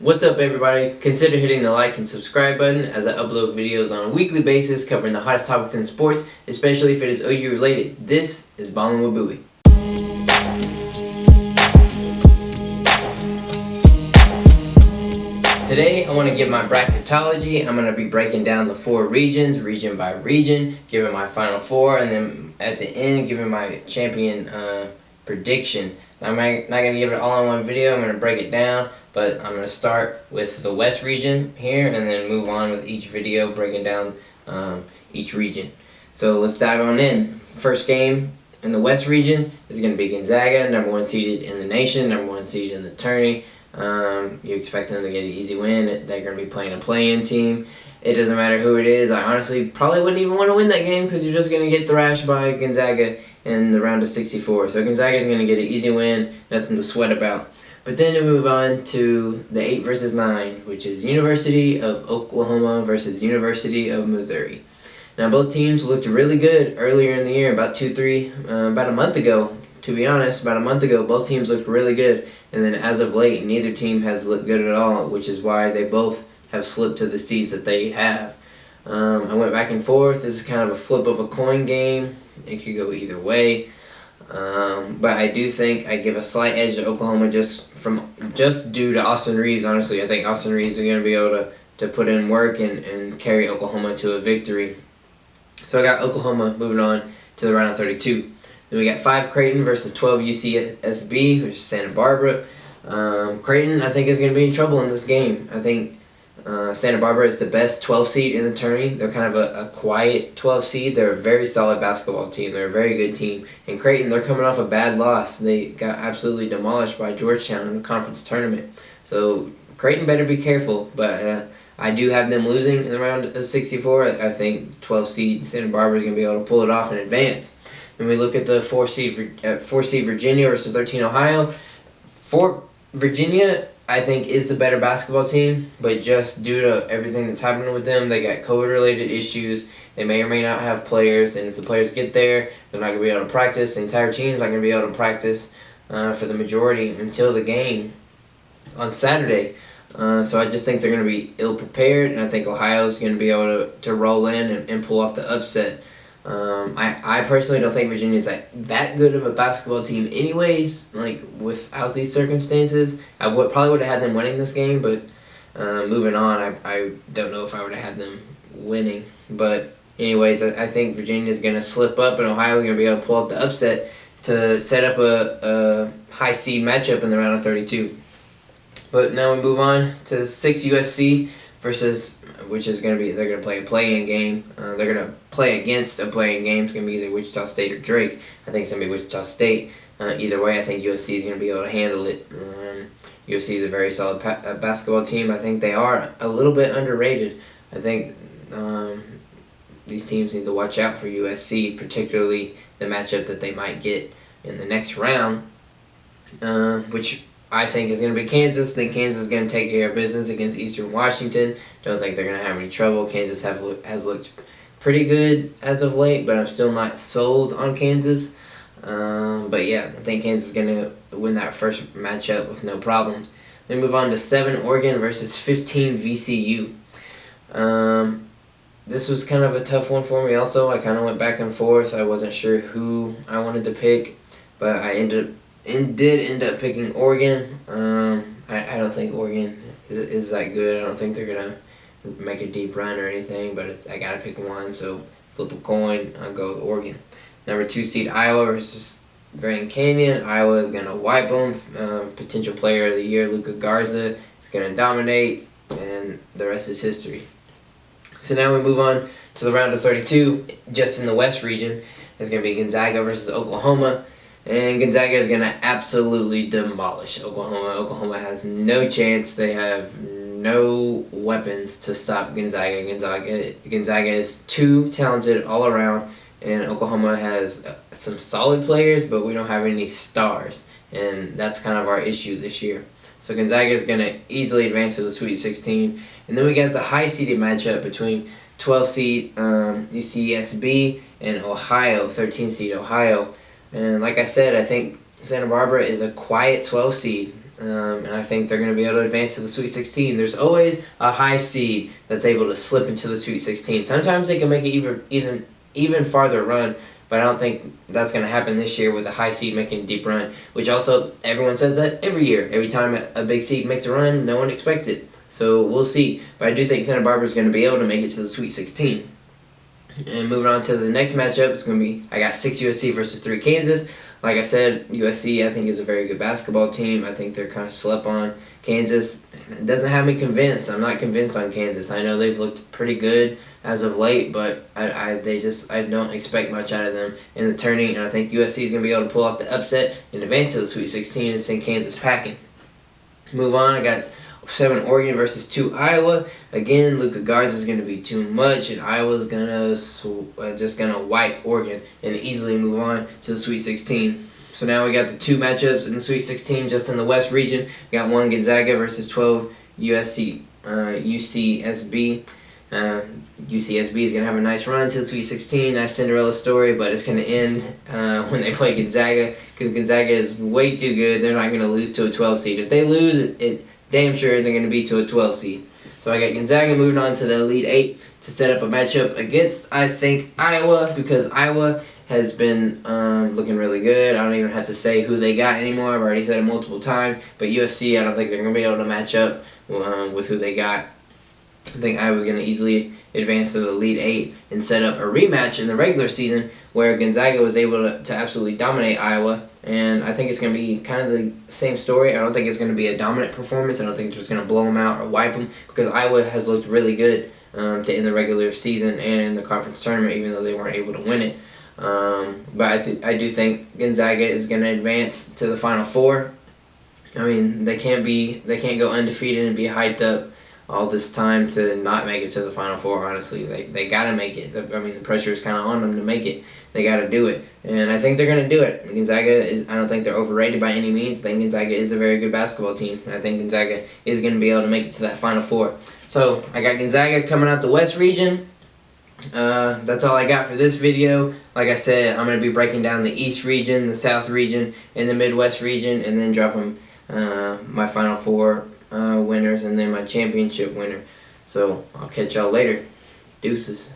What's up, everybody? Consider hitting the like and subscribe button as I upload videos on a weekly basis covering the hottest topics in sports, especially if it is OU related. This is Ballin' with Buie. Today I want to give my bracketology. I'm going to be breaking down the 4 regions, region by region, giving my final 4, and then at the end giving my champion prediction. I'm not going to give it all in one video. I'm going to break it down, but I'm going to start with the West region here and then move on with each video breaking down each region. So let's dive on in. First game in the West region is going to be Gonzaga, number 1 seeded in the nation, number 1 seed in the tourney. You expect them to get an easy win. They're going to be playing a play-in team. It doesn't matter who it is. I honestly probably wouldn't even want to win that game because you're just going to get thrashed by Gonzaga in the round of 64. So Gonzaga is going to get an easy win, nothing to sweat about. But then we move on to the 8 versus 9, which is University of Oklahoma versus University of Missouri. Now both teams looked really good earlier in the year, about a month ago. To be honest, about a month ago, both teams looked really good. And then as of late, neither team has looked good at all, which is why they both have slipped to the seeds that they have. I went back and forth. This is kind of a flip of a coin game. It could go either way. But I do think I give a slight edge to Oklahoma just due to Austin Reeves. Honestly, I think Austin Reeves is going to be able to put in work and carry Oklahoma to a victory. So I got Oklahoma moving on to the round of 32. Then we got 5 Creighton versus 12 UCSB, which is Santa Barbara. Creighton, I think, is going to be in trouble in this game. I think Santa Barbara is the best 12 seed in the tourney. They're kind of a quiet 12 seed. They're a very solid basketball team. They're a very good team. And Creighton, they're coming off a bad loss. They got absolutely demolished by Georgetown in the conference tournament. So Creighton better be careful. But I do have them losing in the round of 64. I think 12 seed Santa Barbara is going to be able to pull it off in advance. Then we look at the 4 seed Virginia versus 13 Ohio. For Virginia, I think, is the better basketball team, but just due to everything that's happening with them, they got COVID-related issues. They may or may not have players, and if the players get there, they're not going to be able to practice. The entire team's not going to be able to practice for the majority until the game on Saturday. So I just think they're going to be ill-prepared, and I think Ohio's going to be able to roll in and pull off the upset. I personally don't think Virginia's that good of a basketball team anyways, like without these circumstances. I probably would have had them winning this game, but moving on, I don't know if I would have had them winning. But anyways, I think Virginia's going to slip up and Ohio's going to be able to pull off the upset to set up a high seed matchup in the round of 32. But now we move on to 6 USC versus, which is going to be, they're going to play a play-in game. They're going to play against a play-in game. It's going to be either Wichita State or Drake. I think it's going to be Wichita State. Either way, I think USC is going to be able to handle it. USC is a very solid basketball team. I think they are a little bit underrated. I think these teams need to watch out for USC, particularly the matchup that they might get in the next round, which I think is going to be Kansas. I think Kansas is going to take care of business against Eastern Washington. Don't think they're going to have any trouble. Kansas has looked pretty good as of late, but I'm still not sold on Kansas. But yeah, I think Kansas is going to win that first matchup with no problems. Then move on to 7 Oregon versus 15 VCU. This was kind of a tough one for me also. I kind of went back and forth. I wasn't sure who I wanted to pick, but I did end up picking Oregon. I don't think Oregon is that good. I don't think they're going to make a deep run or anything, but I got to pick one, so flip a coin. I'll go with Oregon. Number 2 seed Iowa versus Grand Canyon. Iowa is going to wipe them. Potential player of the year, Luka Garza, is going to dominate, and the rest is history. So now we move on to the round of 32, just in the West region. It's going to be Gonzaga versus Oklahoma. And Gonzaga is going to absolutely demolish Oklahoma. Oklahoma has no chance. They have no weapons to stop Gonzaga. Gonzaga is too talented all around, and Oklahoma has some solid players, but we don't have any stars, and that's kind of our issue this year. So Gonzaga is going to easily advance to the Sweet 16. And then we got the high-seeded matchup between 12 seed UCSB and Ohio, 13 seed Ohio. And like I said, I think Santa Barbara is a quiet 12 seed. and I think they're going to be able to advance to the Sweet 16. There's always a high seed that's able to slip into the Sweet 16. Sometimes they can make it even farther run, but I don't think that's going to happen this year with a high seed making a deep run, which also everyone says that every year. Every time a big seed makes a run, no one expects it. So we'll see. But I do think Santa Barbara is going to be able to make it to the Sweet 16. And moving on to the next matchup, it's going to be, I got 6 USC versus 3 Kansas. Like I said, USC I think is a very good basketball team. I think they're kind of slept on. Kansas, it doesn't have me convinced. I'm not convinced on Kansas. I know they've looked pretty good as of late, but I don't expect much out of them in the tourney. And I think USC is going to be able to pull off the upset and advance to the Sweet 16 and send Kansas packing. Move on, I got 7 Oregon versus 2 Iowa. Again, Luka Garza is going to be too much, and Iowa's just gonna wipe Oregon and easily move on to the Sweet 16. So now we got the 2 matchups in the Sweet 16 just in the West region. We got 1 Gonzaga versus 12 UCSB. UCSB is going to have a nice run to the Sweet 16. Nice Cinderella story, but it's going to end when they play Gonzaga, because Gonzaga is way too good. They're not going to lose to a 12 seed. If they lose, it damn sure isn't going to be to a 12 seed. So I got Gonzaga moving on to the Elite 8 to set up a matchup against, I think, Iowa, because Iowa has been looking really good. I don't even have to say who they got anymore. I've already said it multiple times. But USC, I don't think they're going to be able to match up with who they got. I think Iowa's going to easily advance to the Elite 8 and set up a rematch in the regular season where Gonzaga was able to absolutely dominate Iowa. And I think it's going to be kind of the same story. I don't think it's going to be a dominant performance. I don't think it's just going to blow them out or wipe them, because Iowa has looked really good to end the regular season and in the conference tournament, even though they weren't able to win it. But I do think Gonzaga is going to advance to the Final Four. I mean, they can't go undefeated and be hyped up all this time to not make it to the Final Four. Honestly, they gotta make it. I mean, the pressure is kind of on them to make it. They gotta do it, and I think they're gonna do it. Gonzaga is. I don't think they're overrated by any means. I think Gonzaga is a very good basketball team, and I think Gonzaga is gonna be able to make it to that Final Four. So I got Gonzaga coming out the West region. That's all I got for this video. Like I said, I'm gonna be breaking down the East region, the South region, and the Midwest region, and then dropping my Final Four winners and then my championship winner. So I'll catch y'all later. Deuces.